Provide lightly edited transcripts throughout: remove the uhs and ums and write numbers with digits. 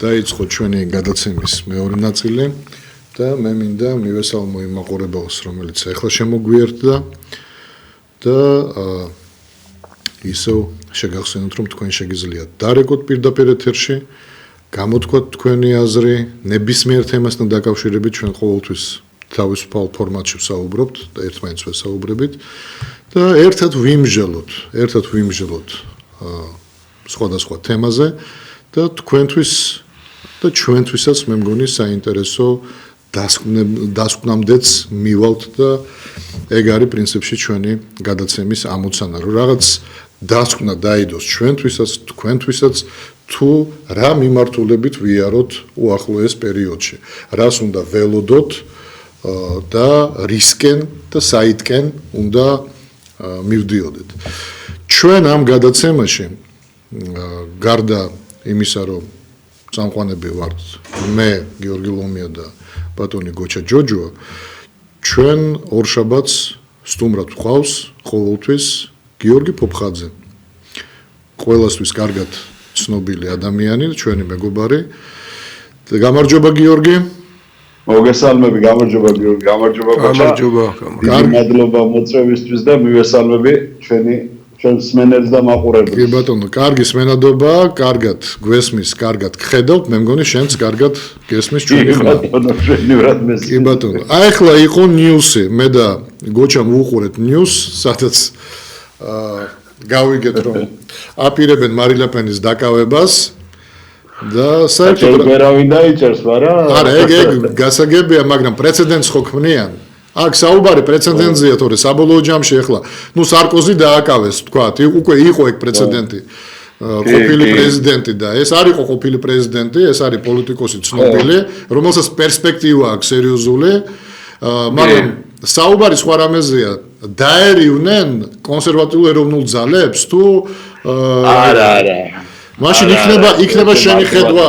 დაიწყო ჩვენი გადაცემის მეორე ნაწილი და მე მინდა მივესალმო იმ მაყურებელს, რომელიც ახლა შემოგვიერთდა და ისევ შეგახსენოთ, რომ თქვენ შეგიძლიათ დარეკოთ პირდაპირ ეთერში, გამოთქვათ თქვენი აზრი ნებისმიერ თემასთან დაკავშირებით, ჩვენ ყოველთვის თავისუფალ ფორმატში ვსაუბრობთ და ერთმანეთს ვესაუბრებით და ერთად ვიმსჯელოთ სხვადასხვა თემაზე და თქვენთვის და ჩვენთვისაც მე მგონი საინტერესო დასკვნამდეც მივალთ და ეგ არის პრინციპში ჩვენი გადაცემის ამოცანა, რომ რაღაც დასკვნა დაიდოს ჩვენთვისაც, თქვენთვისაც თუ რა მიმართულებით ვიაროთ უახლოეს პერიოდში, რას უნდა ველოდოთ და რისკენ და საიდკენ უნდა მივდიოდეთ. ჩვენ ამ გადაცემაში გარდა იმისა, რომ წამყვანები ვართ მე, გიორგი ლომია და ბატონი გოჩა ჯოჯოა, ჩვენ ორშაბათს სტუმრად ვყავს ყოველთვის გიორგი ფოფხაძე. ყველასთვის კარგად ცნობილი ადამიანი, ჩვენი მეგობარი. გამარჯობა გიორგი. მოგესალმები, გამარჯობა გიორგი, გამარჯობა გოჩა. გამარჯობა. კარგი მადლობა მოწვევისთვის და მივესალმები ჩვენს სმენელს და მაყურებელს. კი ბატონო, კარგი სმენადობა, კარგად გვესმის, კარგად გხედავთ, მე მგონი შენც კარგად გესმის ჩვენი ხმა. კი ბატონო, ჩვენივრად მესმის. კი ბატონო. ახლა იყო ნიუსი, მე და გოჩამ ვუყურეთ ნიუს, სადაც გავიგეთ, რომ აპირებენ მარინ ლე პენის დაკავებას და საერთოდ ვერავინ დაიჭერს, მაგრამ არა, ეგ გასაგებია, მაგრამ პრეცედენტს ხო ქმნიან. აქ საუბარი პრეცედენტზეა, თორე საბოლოო ჯამში ახლა, სარკოზი დააკავეს, თქვათ, უკვე იყო ეგ პრეცედენტი. ყოფილი პრეზიდენტი და ეს არ იყო ყოფილი პრეზიდენტი, ეს არის პოლიტიკოსი ცნობილი, რომელსაც პერსპექტივა აქვს სერიოზული, მაგრამ საუბარი სხვა რამეზეა, დაერივნენ კონსერვატიულ ეროვნულ ძალებს თუ არა. მაშინ იქნება შენი ხედვა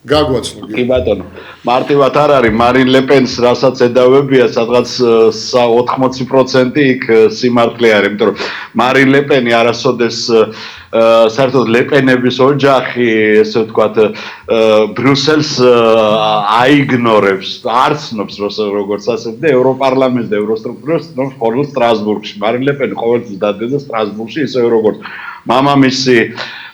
გაგვაცნო. კი ბატონო. მარტივად არ არის მარინ ლე პენს რასაც ედავებია სადღაც 80% იქ სიმართლე არის, იმიტომ რომ მარინ ლე პენი არასოდეს საერთოდ ლე პენების ოჯახი, ესე ვთქვათ, ბრიუსელს აიგნორებს, არ ცნობს როგორც ასეთ და ევროპარლამენტს და ევროსტრუქტურას ცნობს მხოლოდ სტრასბურგში. მარინ ლე პენი ყოველთვის დადიოდა სტრასბურგში, ისე როგორც მამამისი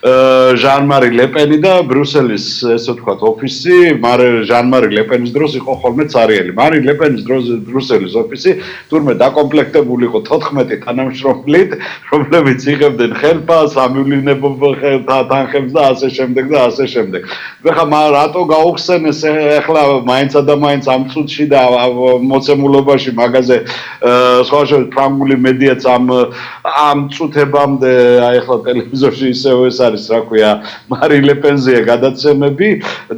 ჟან-მარი ლე პენი და ბრიუსელის, ესე ვთქვათ, ოფისი ჟან-მარი ლე პენის დროს იყო ხოლმე цаრიელი. მარინ ლე პენის დროს ბრიუსელის ოფისი თურმე დაკომპლექტებული იყო 14 თანამშრომლით, რომლებიც იღებდნენ ხელფას, ამივლინებობ თანხებს და ასე შემდეგ და ასე შემდეგ. ეხლა რატო გაუხსენეს ეხლა მაინცა და მაინც ამ წუთში და მოცემულობაში მაგაზე სხვა ფრანგული მედიაც ამ წუთებამდე აი ეხლა ტელევიზორში ისევ ეს არის, რა ქვია, მარინ ლე პენზეა გადაცემები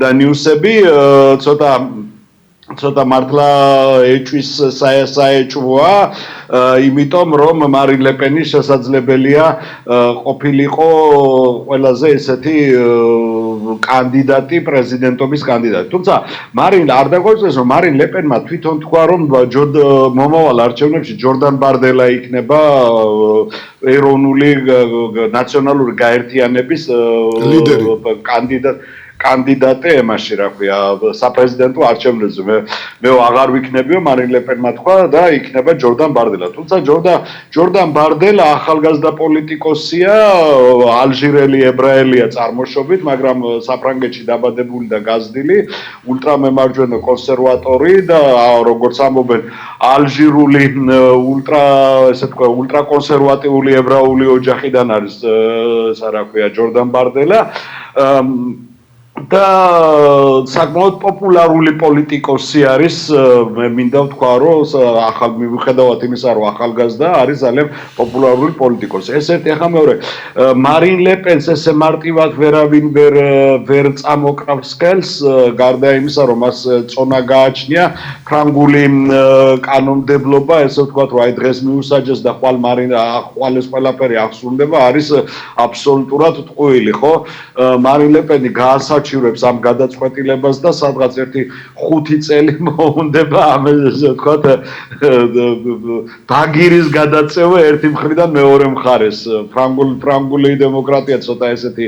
და ნიუსები ცოტა მართლა ეჭვის საეჭვოა, იმიტომ რომ მარინ ლე პენი შესაძლებელია ყოფილიყო ყველაზე ესეთი კანდიდატი, პრეზიდენტობის კანდიდატი. თუმცა მარინ არ დაგვეწეს, რომ მარინ ლე პენმა თვითონ თქვა, რომ მომავალ არჩევნებში ჯორდან ბარდელა იქნება ეროვნული ნაციონალური გაერთიანების კანდიდატი ემაში, რა ქვია, საპრეზიდენტო არჩევნებზე. მე აღარ ვიქნებიო, მარინ ლე პენმა თქვა და იქნება ჯორდან ბარდელა. თუმცა ჯორდან ბარდელა ახალგაზრდა პოლიტიკოსია, ალჟირელი ებრაელია წარმოშობით, მაგრამ საფრანგეთში დაბადებული და გაზრდილი, ულტრამემარჯვენე კონსერვატორი და როგორც ამბობენ, ალჟირული ულტრაკონსერვატიული ებრაული ოჯახიდან არის, რა ქვია, ჯორდან ბარდელა. და საკმაოდ პოპულარული პოლიტიკოსი არის, მე მინდა ვთქვა, რომ მიუხედავად იმისა, რომ ახალგაზრდა არის ძალიან პოპულარული პოლიტიკოსი. ეს ერთი, ახლა მეორე, მარინ ლე პენს ესე მარტივად ვერავინ ვერ წამოკრავს ხელს, გარდა იმისა, რომ მას წონა გააჩნია ფრანგული კანონმდებლობა, ესე ვთქვათ, რომ აი დღეს მიუსაჯეს და ხვალ ეს ყველაფერი აღსრულდება, არის აბსოლუტურად ტყუილი, ხო? მარინ ლე პენი გაასაჯა უკავშირებს ამ გადაწყვეტილებას და სადღაც ერთი 5 წელი მოუნდება ამ ესე ვთქვათ ბაგირის გადაწევა ერთი მხრიდან მეორე მხარეს ფრანგული დემოკრატია ცოტა ესეთი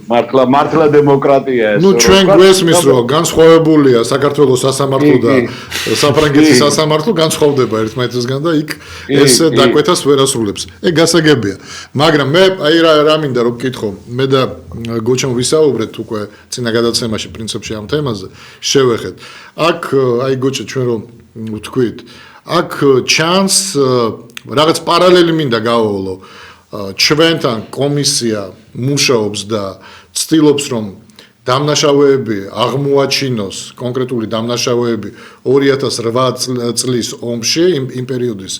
მართლა დემოკრატია ეს ნუ ჩვენ გვესმის რომ განსხვავებულია საქართველოს სასამართლო და საფრანგეთის სასამართლო განსხვავდება ერთმანეთისგან და იქ ეს დაკვეთას ვერ ასრულებს. ეგ გასაგებია. მაგრამ მე აი რა მინდა რომ ვკითხო, მე და გოჩამ ვისაუბრეთ უკვე წინა გადაცემაში პრინციპში ამ თემაზე შევეხეთ. აქ აი გოჩა ჩვენ რომ ვთქვით, აქ ჩანს რაღაც პარალელი მინდა გავავალო. ჩვენთან კომისია მუშაობს და ცდილობს რომ დამნაშავეები აღმოაჩინოს კონკრეტული დამნაშავეები 2008 წლის ომში იმ პერიოდის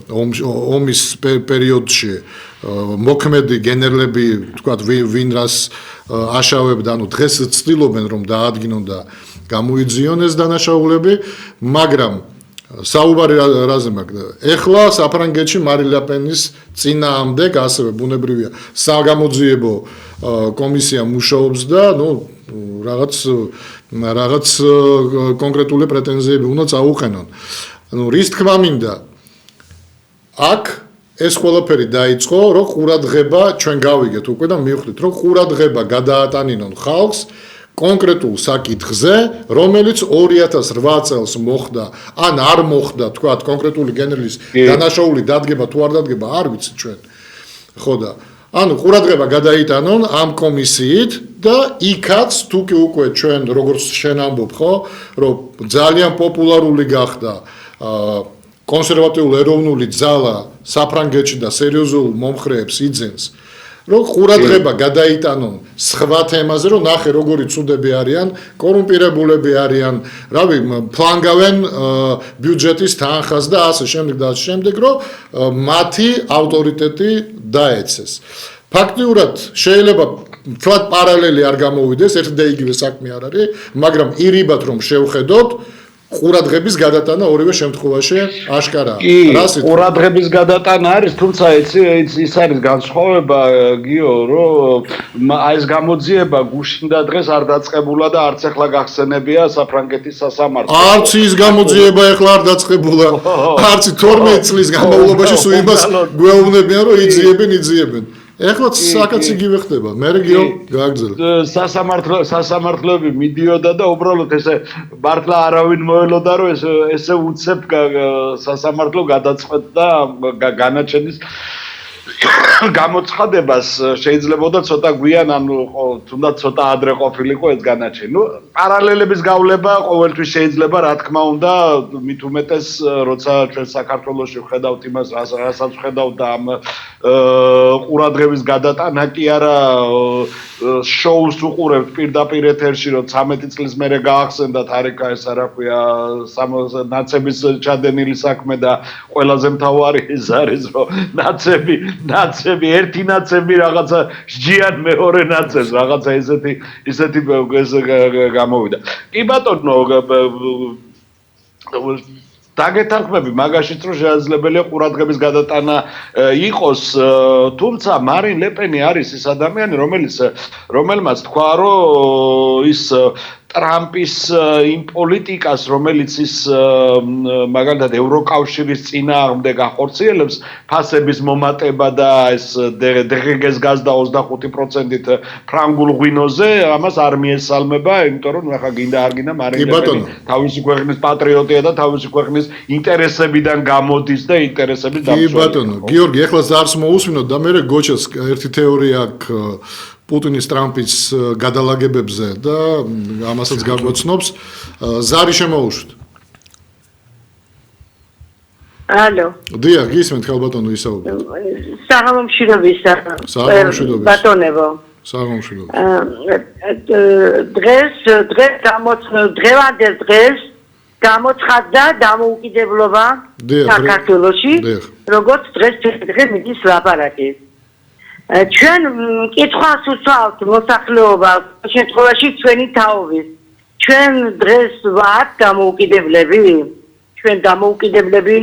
ომის პერიოდში მოქმედი გენერლები თქვათ ვინ რას აშავებდა ანუ დღეს ცდილობენ რომ დაადგინონ და გამოიძიონ ეს დანაშაულები მაგრამ საუბარი რაზე მაგდა ეხლა საფრანგეთში მარინ ლე პენის წინააღმდეგ ასევე ბუნებრივია საგამოძიებო კომისია მუშაობს და ნუ რაღაც კონკრეტული პრეტენზიები უნდა წაუყენონ. ნუ რის თქმა მინდა აქ ეს ყველაფერი დაიწყო რომ ყურადღება ჩვენ გავიგეთ უკვე და მივხვდით რომ ყურადღება გადაატანინონ ხალხს კონკრეტულ საკითხზე, რომელიც 2008 წელს მოხდა, ან არ მოხდა, თქვათ, კონკრეტული გენერლის დანაშაული დადგება თუ არ დადგება, არ ვიცი ჩვენ. ხო და ანუ ყურადღება გადაიტანონ ამ კომისიით და იქაც თუ კი უკვე ჩვენ როგორც შენ ამბობ, ხო, რომ ძალიან პოპულარული გახდა კონსერვატიული ეროვნული ძალა საფრანგეთში და სერიოზულ მომხრეებს იძენს რომ ყურადღება გადაიტანონ სხვა თემაზე, რომ ნახე როგორი ცუდები არიან, კორუმპირებულები არიან, რავი, ფლანგავენ ბიუჯეტის თანხას და ასე შემდეგ და ასე შემდეგ, რომ მათი ავტორიტეტი დაეცეს. ფაქტიურად შეიძლება თქვათ პარალელი არ გამოვიდეს, ერთი და იგივე საქმე არ არის, მაგრამ ირიბად რომ შევხედოთ ყურადღების გადატანა ორივე შემთხვევაში აშკარაა. ყურადღების გადატანა არის, თუმცა ის არის განსხვავება გიო, რომ აი ეს გამოძიება გუშინ და დღეს არ დაწყებულა და არც ახლა გახსენებია საფრანგეთის სასამართლო. არც ის გამოძიება ახლა არ დაწყებულა. არც 12 წლის განმავლობაში სულ იმას გვეუბნებიან, რომ იძიებენ. ეხლა საკაც იგივე ხდება. მე რეგიო გააგრძელებ. სასამართლოები მიდიოდა და უბრალოდ ესე მართლა არავინ მოელოდა რომ ესე უცებ სასამართლო გადაწყვეტდა განაჩენის გამოცხადებას შეიძლებოდა ცოტა გვიან ანუ თუნდაც ცოტა ადრე ყოფილიყო ეს განაჩენი. ნუ პარალელების გავლება ყოველთვის შეიძლება რა თქმა უნდა მით უმეტეს როცა ჩვენ საქართველოში ვხედავთ იმას რასაც ვხედავთ და ამ ყურადღების გადატანა კი არა შოუს უყურებთ პირდაპირ ეთერში რომ 13 წლის მერე გაახსენდათ არეკა ეს არა ქვია ნაცების ჩადენილი საქმე და ყველაზე მთავარი ის არის რომ ნაცები ერთი ნაცები რაღაცა სჯიან მეორე ნაცებს რაღაცა ისეთი გამოვიდა. კი ბატონო დაგეთანხმები მაგაშიც რომ შესაძლებელია ყურადღების გადატანა იყოს, თუმცა მარინ ლე პენი არის ის ადამიანი რომელმაც თქვა რომ ის ტრამპის იმ პოლიტიკას, რომელიც ის მაგალითად ევროკავშირის წინააღმდეგ ახორციელებს, ფასების მომატება და ეს დღეგეს გაზდა 25%-ით ფრანგულ ღვინოზე, ამას არ მიესალმება, იმიტომ რომ ახლა გინდა არ გინდა მარინ ლე პენი თავისი ქვეყნის პატრიოტია და თავისი ქვეყნის ინტერესებიდან გამოდის და ინტერესების დამცველია. კი ბატონო, გიორგი, ახლა ზარს მოусმინოთ და მე გოჩას ერთი თეორია აქვს პუტინის ტრამპის გადალაგებებზე და ამასაც გაგვაცნობს. ზარი შემოუშვით. ალო. დიახ, გისმენთ ხალბატონო ისაუბრეთ. საღამომშვიდობისა. საღამომშვიდობისა. ბატონებო. საღამომშვიდობისა. დღევანდელ დღეს გამოცხადდა დამოუკიდებლობა საქართველოში, როგორც დღეს მიდის ლაპარაკი. ჩვენ კითხვას უცვალთ მოსახლეობა შემთხვევაში ჩვენი თაობის ჩვენ დღეს ვართ დამოუკიდებლები ჩვენ დამოუკიდებლები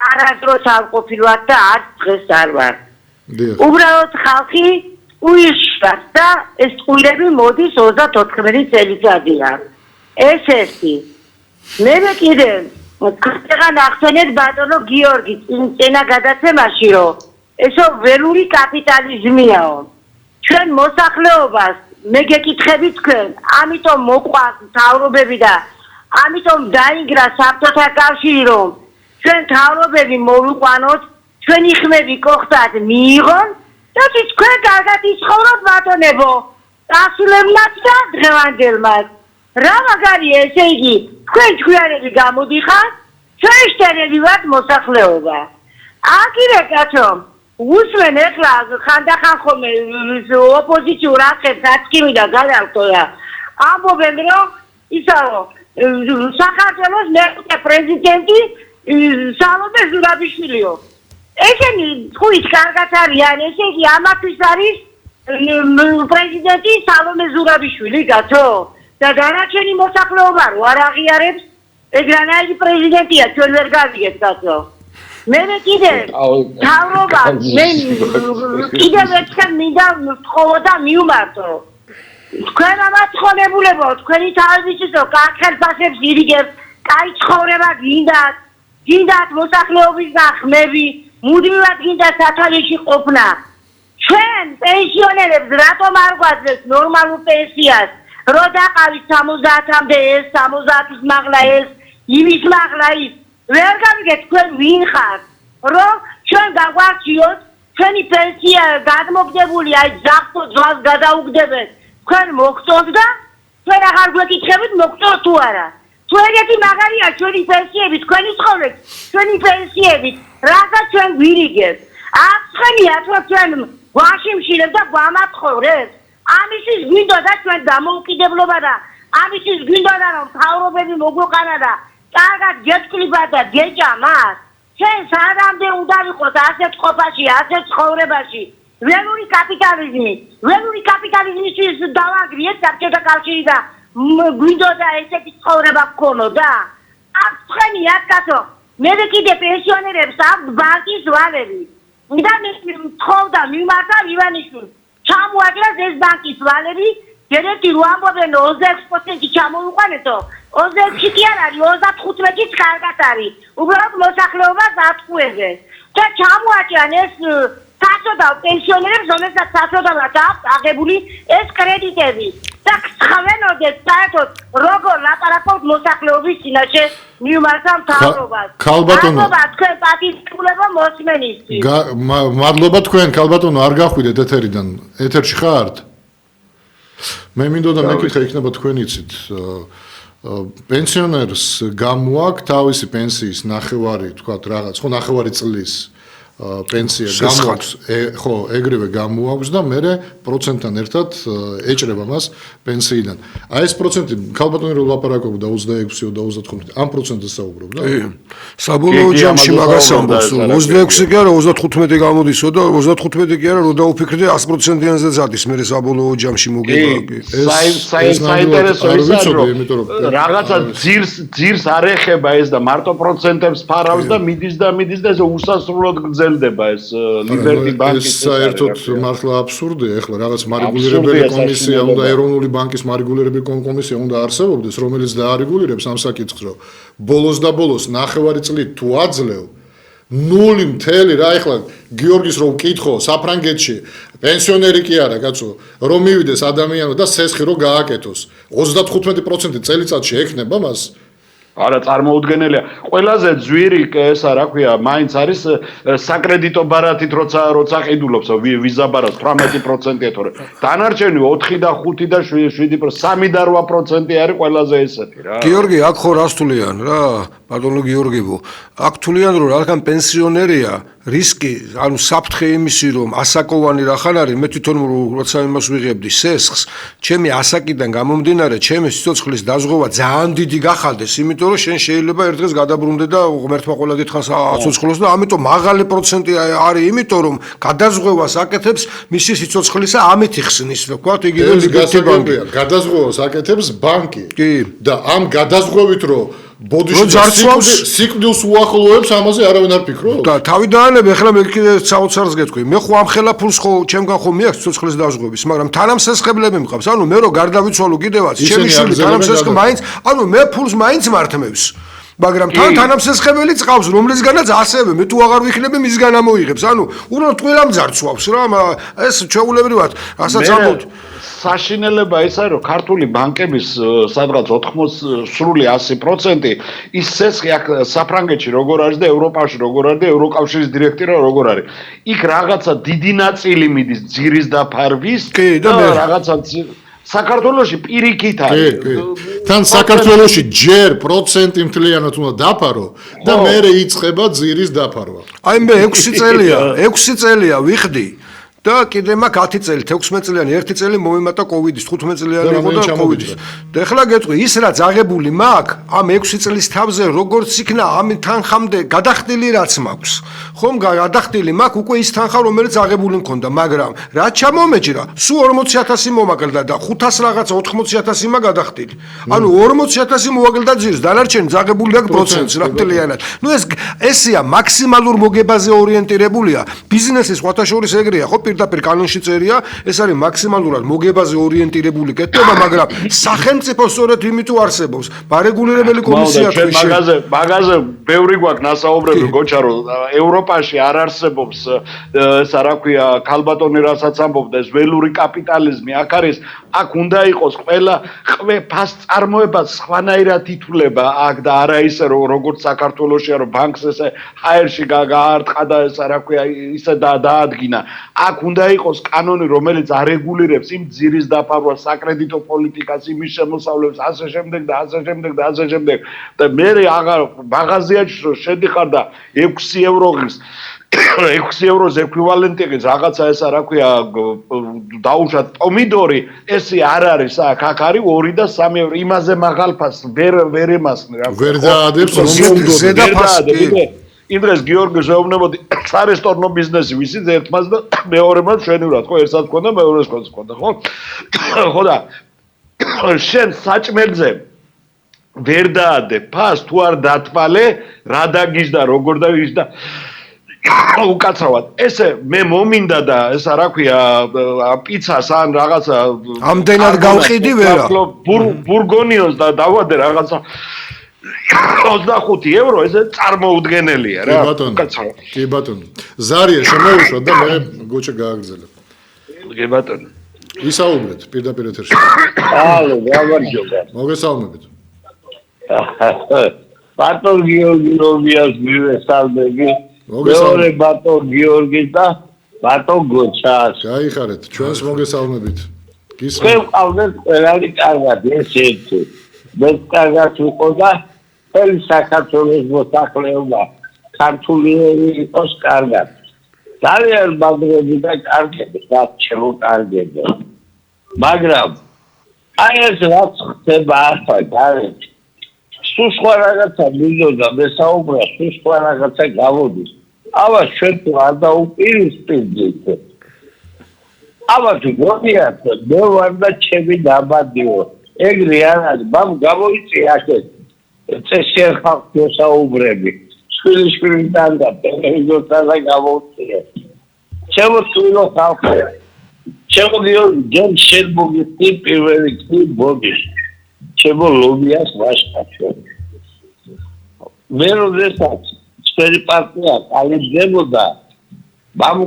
არასდროს არ ყოფილვართ და არც დღეს არ ვართ უბრალოდ ხალხი ტყუილშად და ეს ტყუილები მოდის 34 წელიწადიან. ეს ერთი. მე კიდევ ხან ახსენეთ ბატონო გიორგი წინა გადაცემაში რომ ესო ველური კაპიტალიზმიაო. ჩვენ მოსახლეობას მე გეკითხები თქვენ, ამიტომ მოყვარს მთავრობები და ამიტომ დაინგრა საბჭოთა კავშირი რომ ჩვენ მთავრობები მოვიყვანოთ, ჩვენი ხმები კოხტად მიიღონ და თქვენ კარგად იცხოვროთ ბატონებო, დასულებმაც და დღევანდელმაც. რა მაგარია ესე იგი, თქვენ ჭკვიანები გამოდიხართ, ჩვენ შთანები ვართ მოსახლეობა. აკირე კაცო, უსმენ ეხლა ხანდახან ხოლმე ოპოზიციურ ახებს აცკივი და გადავხტო და ამბობენ რომ ისა რომ საქართველოს მეხუთე პრეზიდენტი სალომე ზურაბიშვილიო. ესენი თქვით კარგად არიან, ესე იგი ამათვის არის პრეზიდენტი სალომე ზურაბიშვილი კაცო და დანარჩენი მოსახლეობა რო არ აღიარებს ეგრანაირი პრეზიდენტია ჩვენ ვერ გავიგეთ კაცო. მე კიდევ თავრობა მე კიდევ ერთხელ მინდა ვთხოვო და მიუმართო. თქვენ ამას ხონებულებო, თქვენი თავისისო კახელფასებს ირიგებს, კაი ცხოვრება გინდათ მოსახლეობის ხმები, მუდმივად გინდა სათავეში ყოფნა. ჩვენ პენსიონერებს რატომ არ გვაძლევთ ნორმალურ პენსიას? რო დაყავით 70-მდე ეს, 70-ის მაღლა ეს, იმის მაღლა ის. ვერ გავიგეთ თქვენ ვინ ხართ, რომ ჩვენ გაგვარჩიოთ ჩვენი პენსია გადმოგდებული აი ძაღლს გადაუგდებენ. თქვენ მოგწონთ და თქვენ აღარ გვეკითხებით მოგწონთ თუ არა. თუ ეგეთი მაგარია ჩვენი პენსიები, თქვენი ცხოვრება, ჩვენი პენსიები, რასაც ჩვენ გვირიგებთ. აღხენიათ რომ ჩვენ გვაში მშილებ და გვამათხოვრეთ. ამისთვის გვინდოდა ჩვენ დამოუკიდებლობა და ამისთვის გვინდოდა რომ მთავრობები მოგვეყანა და კარგად გეტკლივა და გეჭამათ. ჩვენ სანამდე უნდა ვიყოთ ასეთ ყოფაში, ასეთ ცხოვრებაში. ველური კაპიტალიზმისთვის დავანგრიეთ საბჭოთა კავშირი და გვინდოდა ესეთი ცხოვრება გქონოდა. აღხენიათ კაცო, მე კიდე პენსიონერებს აქვს ბანკის ვალები. და მე თხოვდა მიმართა ივანიშვილს ჩამოაკლას ეს ბანკის ვალები, გერეთი რო ამბობენ 26% ჩამოვიყვანეთო, 26 კი არ არის, 35-იც კარგად არის. უბრალოდ მოსახლეობას ატყუებენ. და ჩამოაჭრან ეს საწოდავ პენსიონერებს, რომელსაც საწოდავრად აქვს აღებული ეს კრედიტები. და ხავენოდეს საერთოდ როგორ ლაპარაკობთ მოსახლეობის წინაშე მიუმართა მთავრობას. ქალბატონო, თქვენ პატივისცემულობა მოსმენისთვის. მადლობა თქვენ, ქალბატონო, არ გახვიდეთ ეთერიდან. ეთერში ხართ? მე მინდოდა მეკითხა იქნება თქვენ იცით. პენსიონერს გამოაქვს თავისი პენსიის ნახევარი, თქვათ რაღაც, ხო ნახევარი წლის პენსია გამოაქვს, ხო, ეგრევე გამოაქვს და მე პროცენტთან ერთად ეჭრება მას პენსიიდან. აი ეს პროცენტი ქალბატონი რო ლაპარაკობდა 26-ო და 35, ამ პროცენტზე საუბრობ და? საბოლოო ჯამში მაგას ამბობს, 26 კი არა, 35 გამოდისო და 35 კი არა, რო დაუფიქრდე 100%-იანზე ზადის, მე საბოლოო ჯამში მოგება. საინტერესო ისაა, რომ რაღაცა ძირს არ ეხება ეს და მარტო პროცენტებს ფარავს და მიდის და ეს უსასრულოდ გრძელდება ეს ლიბერტი ბანკის. ეს საერთოდ მართლა აბსურდია, ეხლა რაღაც მარეგულირებელი კომისია უნდა, ეროვნული ბანკის მარეგულირებელი კომისია უნდა არსებობდეს, რომელიც დაარეგულირებს ამ საკითხს, რომ ბოლოს და ბოლოს ნახევარი წლით თუ აძლევ 0 რა ეხლა გიორგის რო ვკითხო საფრანგეთში პენსიონერი კი არა კაცო რომ მივიდეს ადამიანო და სესხი რო გააკეთოს 35% წელიწადში ექნება მას არა წარმოუდგენელია. ყველაზე ძვირი ესა რა ქვია, მაინც არის საკრედიტო ბარათით როცა ყიდულობს ვიზა ბარათს 18%-ია თორე. დანარჩენი 4 და 5 და 7%, 3 და 8% არის ყველაზე ესეთი რა. გიორგი, აქ ხო რას თვლიან რა? ბატონო გიორგიო, აქ თვლიან რომ რადგან პენსიონერია, რისკი, ანუ საფრთხე იმისი რომ ასაკოვანი რახან არის, მე თვითონ როცა იმას ვიღებდი სესხს, ჩემი ასაკიდან გამომდინარე, ჩემი სიცოცხლის დაზღვევა ძალიან დიდი გახალდეს, იმიტომ რომ შენ შეიძლება ერთ დღეს გადაბრუნდე და ღმერთმა ყველა დიდხანს აცოცხლოს და ამიტომ მაღალი პროცენტი არის, იმიტომ რომ გადაზღვევას აკეთებს მისი სიცოცხლისა ამით იხსნის, ვთქვათ, იგივე ლიბერტი ბანკი. გადაზღვევას აკეთებს ბანკი. და ამ გადაზღვევით რომ ბოდიში სიკვდილს უახლოებს ამაზე არავინ არ ფიქრობს? და თავი დაანებ, ეხლა მე კიდე საოცარს გეტყვი. მე ხო ამ ხელა ფულს ხო ჩემგან ხო მიაქვს ცოცხლის დაზღვების, მაგრამ თანამსესხებლები მყავს. ანუ მე რო გარდავიცვალო კიდევაც, ჩემი შვილი თანამსესხები მაინც, ანუ მე ფულს მაინც მართმევს. მაგრამ თანამსესხებელიც ყავს, რომლისგანაც ასევე მე თუ აღარ ვიქნები მისგან ამოიღებს. ანუ უბრალოდ ყველამ ძარცვავს რა, ეს ჩვეულებრივად, რასაც ამბობთ. საშინელება ის არის, რომ ქართული ბანკების სადღაც 80 სრული 100% ის სესხი აქ საფრანგეთში როგორ არის და ევროპაში როგორ არის და ევროკავშირის დირექტირა როგორ არის. იქ რაღაცა დიდი ნაწილი მიდის ძირის დაფარვის და რაღაცა საქართველოში პირიქით არის. თან საქართველოში ჯერ პროცენტი მთლიანად უნდა დაფარო და მერე იწყება ძირის დაფარვა. აი მე 6 წელია ვიხდი და კიდე მაქვს 10 წელი, 16 წლიანი, 1 წელი მომიმატა კოვიდის, 15 წლიანი იყო და კოვიდის. და ეხლა გეტყვი, ის რაც აღებული მაქვს, ამ 6 წლის თავზე როგორც იქნა ამ თანხამდე გადახდილი რაც მაქვს. ხომ გადახდილი მაქვს უკვე ის თანხა, რომელიც აღებული მქონდა, მაგრამ რაც ჩამომეჭრა, სულ 40000 მომაკლდა და 500 რაღაცა 80000 მა გადახდილი. ანუ 40000 მოვაგლდა ძირს, დანარჩენი აღებული აქვს პროცენტს რა მთლიანად. ნუ ესია მაქსიმალურ მოგებაზე ორიენტირებულია. ბიზნესის სხვათაშორის ეგრეა, ხო პირდაპირ კანონში წერია, ეს არის მაქსიმალურად მოგებაზე ორიენტირებული კეთება, მაგრამ სახელმწიფო სწორედ იმიტომ არსებობს. ბარეგულირებელი კომისია თქვის. მაგაზე ბევრი გვაქვს ნასაუბრები გოჩა, რომ ევროპაში არ არსებობს ესა რა ქვია, ქალბატონი რასაც ამბობდა, ეს ველური კაპიტალიზმი აქ არის, აქ უნდა იყოს ყველა ფას წარმოება სხვანაირად ითვლება აქ და არა ისე როგორც საქართველოშია, რომ ბანკს ესე ჰაერში გაარტყა და ესა რა ქვია, ისე დაადგინა. აქ უნდა იყოს კანონი, რომელიც არეგულირებს იმ ძირის დაფარვას, საკრედიტო პოლიტიკას, იმის შემოსავლებს, ასე შემდეგ და ასე შემდეგ და ასე შემდეგ. და მე აღარ მაღაზიაში რომ შედიხარ და 6 ევრო ღირს 6 ევროს ეკვივალენტი ღირს რაღაცა ესა რა ქვია დაუშვათ პომიდორი, ესე არ არის აქ არის 2 და 3 ევრო. იმაზე მაღალ ფასს ვერ ემასნი რა. ვერ დაადებს ზედაფასი. იმ დღეს გიორგი შეეუბნებოდი სარესტორნო ბიზნესი ვისიც ერთმანს და მეორემაც შენივრად, ხო, ერთსაც გქონდა, მეორეს გქონდა, ხო? ხო და შენ საჭმელზე ვერ დაადე ფას თუ არ დათვალე, რა დაგის და როგორ დაგის და უკაცრავად. ესე მე მომინდა და ესა რა ქვია, პიცას ან რაღაცა ამდენად გავყიდი ვერა. ბურგონიოს და დავადე რაღაცა 25 ევრო, ესე წარმოუდგენელია რა. კი ბატონო. ზარია შემოუშვა და მე გოჩა გააგრძელებ. კი ბატონო. ისაუბრეთ პირდაპირ ეთერში. ალო, გამარჯობა. მოგესალმებით. ბატონ გიორგი რობიას მივესალმები. მეორე ბატონ გიორგი და ბატონ გოჩას. გაიხარეთ, ჩვენს მოგესალმებით. გისმენთ. ჩვენ ყავდეთ ყველანი კარგად, ეს ერთი. მე კარგად ვიყო და მთელი საქართველოს მოსახლეობა ქართულიერი იყოს კარგად. ძალიან მაგრები და კარგები რაც შემოკარგებდა. მაგრამ აი ეს რაც ხდება ახლა გარეთ, სულ სხვა რაღაცა მინდოდა მესაუბრა, სულ სხვა რაღაცა გავოდის. აბა ჩვენ თუ არ დაუპირისპირდით. აბა თუ გონიათ, მე ვარ და ჩემი დაბადიო. ეგრე არ არის, მამ გამოიწია აქეთ. წესიერ ხალხს მოსაუბრები. შვილიშვილიდან და ტელევიზორთან და გამოუწია. ჩემო თვითო ხალხი. ჩემო ჯერ შენ მოგიწი პირველი კი ბოდის. ჩემო ლობიას ვაშკაცო. მე როდესაც წერი პარტია კალიბდებოდა, მამ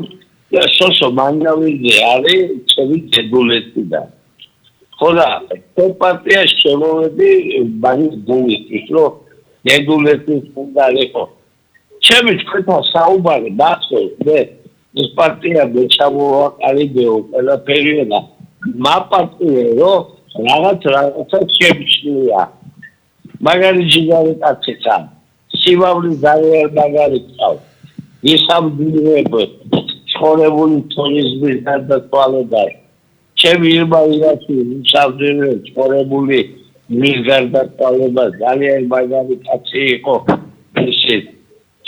სოსო მანგავიძე არის ჩემი დედულეთიდან. ხოდა ეს პარტია შემოვედი ბანის გულისთვის, რომ დედულეთის უნდა იყო. ჩემი თქვენთან საუბარი მახსოვს, მე ეს პარტია მეჩამოვაყალიბეო ყველაფერი და მაპარტიე, რომ რაღაცა შემჩნია. მაგარი ჯიგარი კაცეცა, სიმავლის ძალიან მაგარი ყავს. ისამდინებო ცხოვრებული ტურიზმის გადაწყვეტილება. ჩემი ირმა ირაჩი მისავდნენ ცხოვრებული მის გარდაცვალება ძალიან მაგარი კაცი იყო ესე.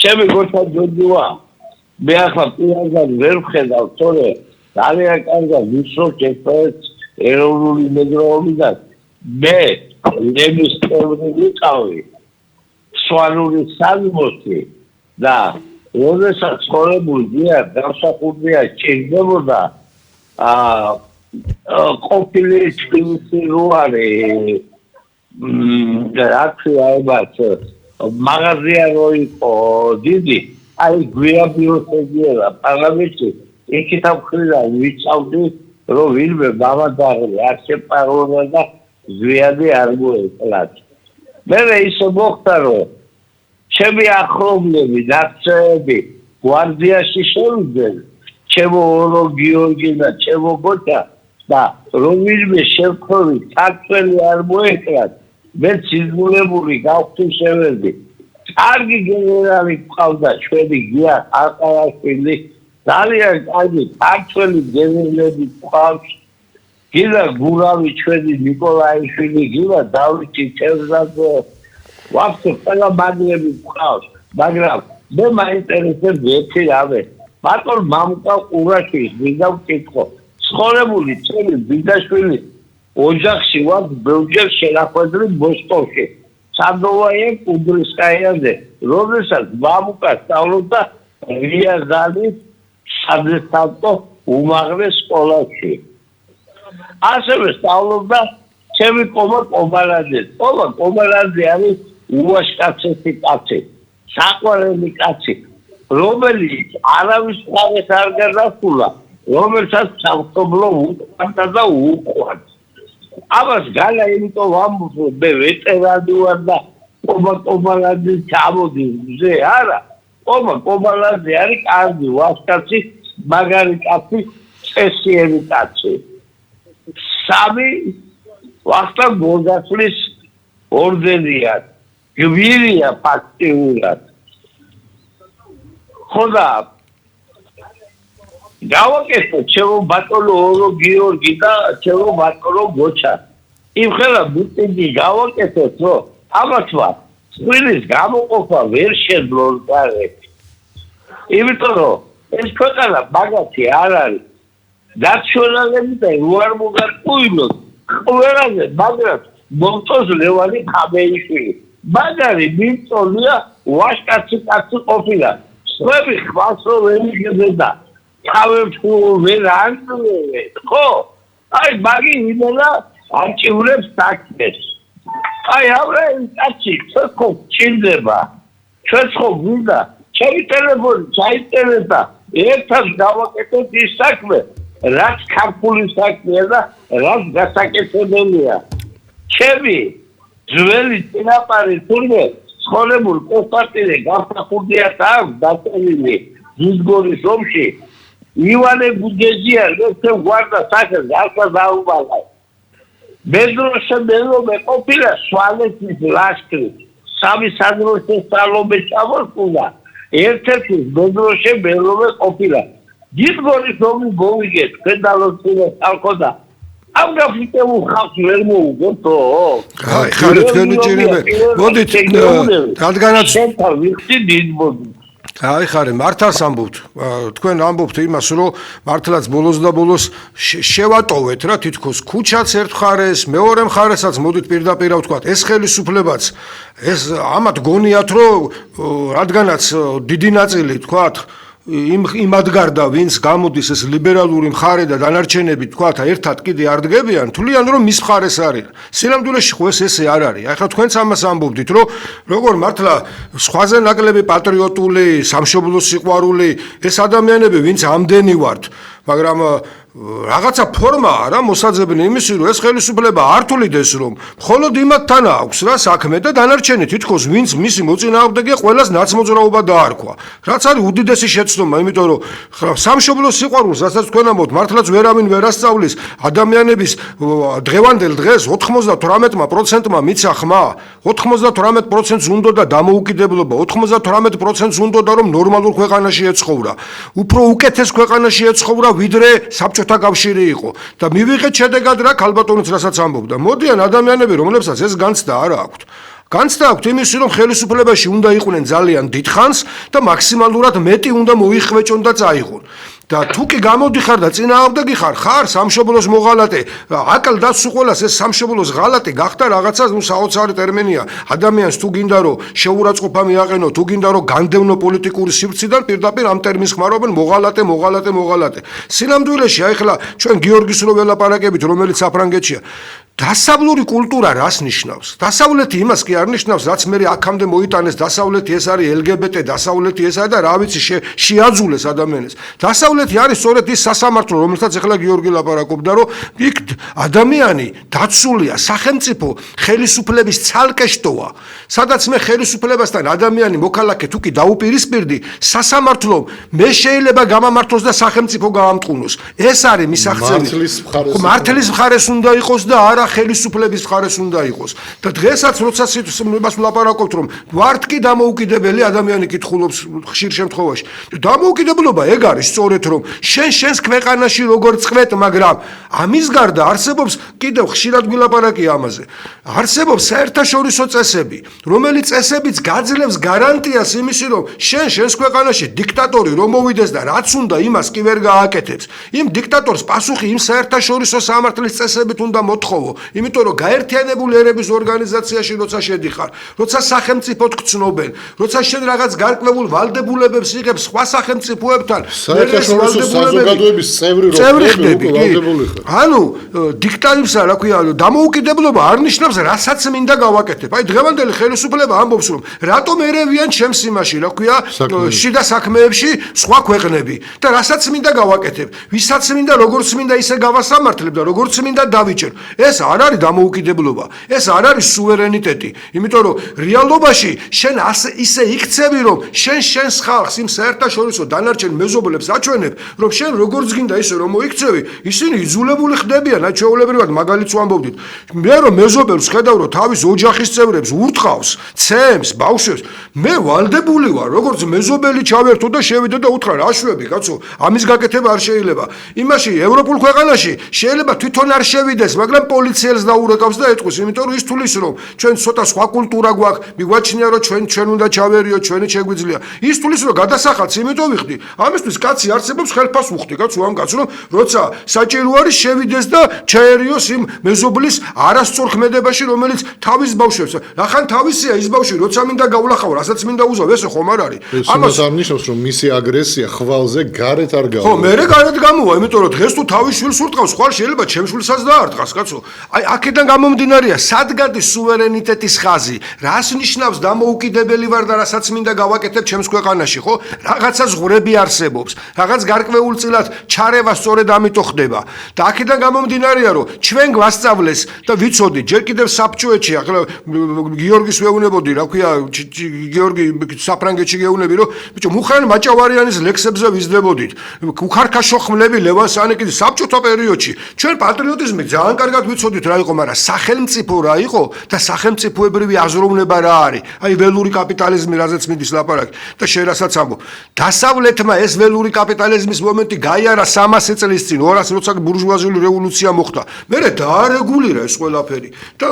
ჩემი გოჩა ჯოჯოა. მე ახლა პირადად ვერ ვხედავ, თორე ძალიან კარგად ვისროთ ეს ეროვნული მეგროვობიდან. მე ნების წევრი ვიყავი. სვანური საზმოსი და როდესაც ცხოვრებული გია გამსახურდია ჭირდებოდა ყოფილი თბილისი როარი აქციაებად მაღაზია რო იყო დიდი აი გვია ბიოსეგიერა პარლამენტში იქით ამხრივ ვიცავდი რომ ვინმე მამადაღლი არ შეპაროლა და ზვიადი არ მოეკლათ მე ისე მოხდა რომ ჩემი ახლობლები დაცეები გვარდიაში შევიდნენ ჩემო ორო გიორგი და ჩემო გოჩა და რომ ვინმე შევქროვი თართველი არ მოეკლათ მე ციზმულებული გავხდი შევედი კარგი გენერალი ყავდა ჩვენი გია ყარყარაშვილი ძალიან კარგი თართველი გენერლები ყავს გილა გურავი ჩვენი ნიკოლაიშვილი გილა დავითი ჩერზაძე ვაფშე ყველა მაგლები ყავს მაგრამ მე მაინტერესებს ერთი რამე მარტო მამუკა ყურაშვილის ვინდა ვკითხო ცხოვრებული ჩემი ბიძაშვილი ოჯახში ვარ ბევრჯერ შენახვედრი მოსკოვში სანდოვაიე კუდრისკაიაზე როდესაც მამუკა სწავლობდა რიაზანის სადესტატო უმაღლეს სკოლაში ასევე სწავლობდა ჩემი ყომა ყომარაძე ყომა ყომარაძე არის უაშკაცეთი კაცი საყვარელი კაცი რომელიც არავის ხარეს არ გადასულა რომელსაც სამშობლო უყვარდა და უყვარდა ამას განა იმიტომ ვამბობ მე ვეტერანი ვარ და ყომა ყომარაძე ჩამოდის მზე არა ყომა ყომარაძე არის კარგი ვაშკაცი მაგარი კაცი წესიერი კაცი სამი ვახტანგ გორგასლის ორდენია გვირია ფაქტიურად ხოდა გავაკეთე ჩემო ბატონო ორო გიორგი და ჩემო ბატონო გოჩა იმხელა ბუტინი გავაკეთეთ რომ ამათვა წყვილის გამოყოფა ვერ შეძლო გარეთ იმიტომ რომ ეს ქვეყანა მაგათი არ არის ნაციონალები და უარ მოგარკვივლოთ ყველაზე მაგრამ მომწონს ლევანი ხაბეიშვილი მაგარი მიმწონია ვაშკაცი კაცი ყოფილა სხვები ხმას რომ ვერ იღებდა თავებს ვერ ანწლევენ ხო აი მაგი იმენა არჩივრებს საქმეს აი აბრა კაცი ხო ჩინდება ჩვენ ხო გვინდა ჩემი ტელეფონი ჩაიწერა ერთად გავაკეთეთ ის საქმე რაც ქართული საქმეა და რაც გასაკეთებელია ჩემი ძველი წინაპარი თურმე ცხოვრებულ კონსტანტინე გამსახურდია აქვს დაწერილი ძუძგორის ომში ივანე გუგეზიას ეს გვარდა სახეს გასა დაუბალა ბედროშე მელომე ყოფილა სვანეთის ლაშქრი სამი სადროშე სალომე ჩამოსულა ერთ-ერთი ბედროშე მელომე ყოფილა ძუძგორის ომი გოვიგეთ ფედალოსტინე ალკოდა ამ გაფრიკებულ ხალხს ვერ მოუგებთო აი ხარეთ თქვენი ჭირიმე მოდით რადგანაც ვიხდი დიდბოდი აი ხარე მართალს ამბობთ თქვენ ამბობთ იმას რომ მართლაც ბოლოს და ბოლოს შევატოვეთ რა თითქოს ქუჩაც ერთ მხარეს მეორე მხარესაც მოდით პირდაპირ ვთქვათ ეს ხელისუფლებაც ეს ამათ გონიათ რომ რადგანაც დიდი ნაწილი ვთქვათ იმ ადგარდა ვინც გამოდის ეს ლიბერალური მხარე და დანარჩენები თქვათ ერთად კიდე არ დგებიან თვლიან რომ მის მხარეს არის სინამდვილეში ხო ესე არ არის ახლა თქვენც ამას ამბობდით რომ როგორ მართლა სხვაზე ნაკლები პატრიოტული სამშობლო სიყვარული ეს ადამიანები ვინც ამდენი ვართ მაგრამ რაღაცა ფორმაა რა მოსაძებნი იმისი რომ ეს ხელისუფლება არ თulides რომ მხოლოდ იმათთან აქვს რა საქმე და დანარჩენი თითქოს ვინც მისი მოწინააღმდეგეა ყველას ნაცმოძრაობა დაარქვა რაც არის უდიდესი შეცდომა იმიტომ რომ სამშობლო სიყვარულს რასაც თქვენ ამბობთ მართლაც ვერავინ ვერ ასწავლის ადამიანების დღევანდელ დღეს 98%-მა მიცა ხმა 98%-ს უნდა და დამოუკიდებლობა 98%-ს უნდა რომ ნორმალურ ქვეყანაში ეცხოვრა უფრო უკეთეს ქვეყანაში ეცხოვრა ვიდრე საბჭოთა კავშირი იყო და მივიღეთ შედეგად რა ქალბატონიც რასაც ამბობდა მოდიან ადამიანები რომლებსაც ეს განცდა არ აქვთ განცდა აქვთ იმისი რომ ხელისუფლებაში უნდა იყვნენ ძალიან დიდხანს და მაქსიმალურად მეტი უნდა მოიხვეჭონ და წაიღონ და თუ კი გამოდიხარ და წინააღმდეგი ხარ სამშობლოს მოღალატე, აკლ დაცუ ყველას ეს სამშობლოს ღალატი გახდა რაღაცა საოცარი ტერმინია. ადამიანს თუ გინდა რომ შეურაცხყოფა მიაყენო, თუ გინდა რომ განდევნო პოლიტიკური სივრციდან პირდაპირ ამ ტერმინს ხმარობენ მოღალატე. სინამდვილეში აი ხლა ჩვენ გიორგის რო ველაპარაკებით, რომელიც საფრანგეთშია. დასავლური კულტურა რას ნიშნავს? დასავლეთი იმას კი არ ნიშნავს, რაც მე აქამდე მოიტანეს, დასავლეთი ეს არის LGBT, დასავლეთი ეს არის და რა ვიცი შეაძულეს ადამიანებს. დასავლეთი არის სწორედ ის სასამართლო, რომელსაც ახლა გიორგი ლაპარაკობდა, რომ იქ ადამიანი დაცულია, სახელმწიფო ხელისუფლების ცალკე შტოა. სადაც მე ხელისუფლებასთან ადამიანი მოქალაქე თუ კი დაუპირისპირდი, სასამართლომ მე შეიძლება გამამართლოს და სახელმწიფო გაამტყუნოს. ეს არის მისაღწევი. მართლის მხარეს უნდა იყოს და არა ხელისუფლების მხარეს უნდა იყოს. და დღესაც როცა იმას ვლაპარაკობთ, რომ ვართ კი დამოუკიდებელი, ადამიანი კითხულობს ხშირ შემთხვევაში. დამოუკიდებლობა ეგ არის სწორედ რომ შენს ქვეყანაში როგორ წყვეთ, მაგრამ ამის გარდა არსებობს კიდევ ხშირად გვილაპარაკია ამაზე. არსებობს საერთაშორისო წესები, რომელიც წესებიც გაძლევს გარანტიას იმისი, რომ შენს ქვეყანაში დიქტატორი რომ მოვიდეს და რაც უნდა იმას კი ვერ გააკეთებს. იმ დიქტატორს პასუხი იმ საერთაშორისო სამართლის წესებით უნდა მოთხოვო. იმიტომ რომ გაერთიანებული ერების ორგანიზაციაში როცა შედიხარ, როცა სახელმწიფოდ გწნობენ, როცა შენ რაღაც გარკვეულ ვალდებულებებს იღებს სხვა სახელმწიფოებთან, საერთაშორისო საზოგადოების წევრი ხდები, ვალდებული ხარ. ანუ დიქტატურისა, რა ქვია, დამოუკიდებლობა არ ნიშნავს რასაც მინდა გავაკეთებ. აი დღევანდელი ხელისუფლება ამბობს, რომ რატომ ერევიან ჩემს იმაში, რა ქვია, შიდა საქმეებში სხვა ქვეყნები და რასაც მინდა გავაკეთებ. ვისაც მინდა, როგორც მინდა ისე გავასამართლებ და როგორც მინდა დავიჭერ. ეს არ არის დამოუკიდებლობა, ეს არ არის სუვერენიტეტი, იმიტომ რომ რეალობაში შენ ისე იქცევი, რომ შენს ხალხს იმ საერთაშორისო დანარჩენ მეზობლებს აჩვენებ, რომ შენ როგორც გინდა ისე რომ მოიქცევი, ისინი იძულებული ხდებიან, ჩვეულებრივად მაგალითს ვამბობდით. მე რომ მეზობელს ხედავ, რომ თავის ოჯახის წევრებს ურტყავს, ცემს, ბავშვებს, მე ვალდებული ვარ, როგორც მეზობელი ჩავერთო და შევიდე და უთხრა, რა შვები, კაცო, ამის გაკეთება არ შეიძლება. იმაში ევროპულ ქვეყანაში შეიძლება თვითონ არ შევიდეს, მაგრამ პოლიციელს დაურეკავს და ეტყვის, იმიტომ რომ ის თulis რომ ჩვენ ცოტა სხვა კულტურა გვაქვს, მიგვაჩნია რომ ჩვენ უნდა ჩავერიო, ჩვენი შეგვიძლია. ის თulis რომ გადასახადს იმიტომ ვიხდი, ამისთვის კაცი არსებობს ხელფას უხდი, კაცო, ამ კაცს რომ როცა საჭირო არის შევიდეს და ჩაერიოს იმ მეზობლის არასწორ ქმედებაში, რომელიც თავის ბავშვებს. ახან თავისია ის ბავშვი, როცა მინდა გავლახავ, რასაც მინდა უზავ, ესე ხომ არ არის? ამას არ ნიშნავს რომ მისი აგრესია ხვალზე გარეთ არ გავა. ხო, მე გარეთ გამოვა, იმიტომ რომ დღეს თუ თავის შვილს ურტყავს, ხვალ შეიძლება ჩემს შვილსაც დაარტყას, კაცო. აი აქედან გამომდინარეა, სად გადის სუვერენიტეტის ხაზი? რას ნიშნავს დამოუკიდებელი ვარ და რასაც მინდა გავაკეთებ ჩემს ქვეყანაში, ხო? რაღაცა ზღვრები არსებობს, რაღაც გარკვეულწილად ჩარევა სწორედ ამიტომ ხდება. და აქედან გამომდინარეა, რომ ჩვენ გვასწავლეს და ვიცოდი, ჯერ კიდევ საბჭოეთში, ახლა გიორგის ვეუბნებოდი, რა ქვია, გიორგი საფრანგეთში გეუბნები, რომ ბიჭო, მუხან მაჭავარიანის ლექსებზე ვიზრდებოდით. უხარქაშო ხმლები ლევან სანიკიძის საბჭოთა პერიოდში. ჩვენ პატრიოტიზმი ძალიან კარგად ვიცოდით რა იყო, მაგრამ სახელმწიფო რა იყო და სახელმწიფოებრივი აზროვნება რა არის. აი ველური კაპიტალიზმი, რაზეც მიდის ლაპარაკი და შენ რასაც ამბობ. დასავლეთმა ეს ველური კაპიტალიზმის მომენტი გაიარა 300 წლის წინ, 200 როცა ბურჟუაზიული რევოლუცია მოხდა. მერე დაარეგულირა ეს ყველაფერი და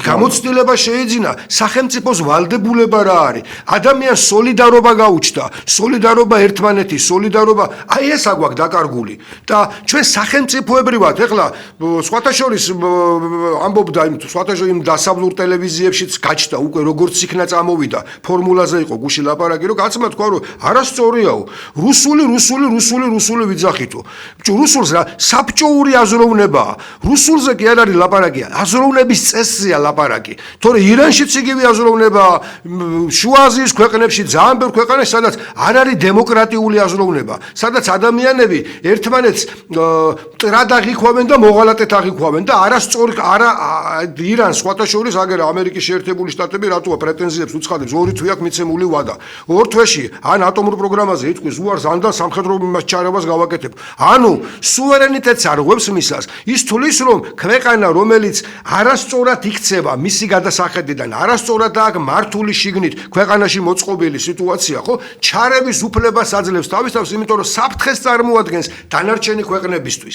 გამოცდილება შეეძინა სახელმწიფოს ვალდებულება რა არის. ადამიანს სოლიდარობა გაუჩნდა, სოლიდარობა ერთმანეთის, სოლიდარობა, აი ეს აგვაქვს დაკარგული. და ჩვენ სახელმწიფოებრივად ეხლა სხვათა შორის ამბობდა იმ დასავლურ ტელევიზიებშიც გაჩნდა უკვე როგორც იქნა წამოვიდა ფორმულაზე იყო გუში ლაპარაკი რომ კაცმა თქვა რომ არასწორიაო რუსული ვიძახითო რუსულს რა საბჭოური აზროვნებაა რუსულზე კი არ არის ლაპარაკი აზროვნების წესზეა ლაპარაკი თორე ირანშიც იგივე აზროვნებაა შუა აზიის ქვეყნებში ძალიან ბევრ ქვეყანაში სადაც არ არის დემოკრატიული აზროვნება სადაც ადამიანები ერთმანეთს ტრად აღიქვამენ და მოღალატეთ აღიქვამენ და არასწორი არა ირანს სხვათა შორის აგერ ამერიკის შეერთებული შტატები რატოა პრეტენზიებს უცხადებს ორი თვე აქვს მიცემული ვადა ორ თვეში ან ატომურ პროგრამაზე იტყვის უარს ან და სამხედრო ჩარევას გავაკეთებ ანუ სუვერენიტეტს არღვევს მისას ის თulis რომ ქვეყანა რომელიც არასწორად იქცევა მისი გადასახედიდან არასწორად აქვს მართული შიგნით ქვეყანაში მოწყობილი სიტუაცია ხო ჩარევის უფლებას აძლევს თავისთავად იმიტომ რომ საფრთხეს წარმოადგენს დანარჩენი ქვეყნებისთვის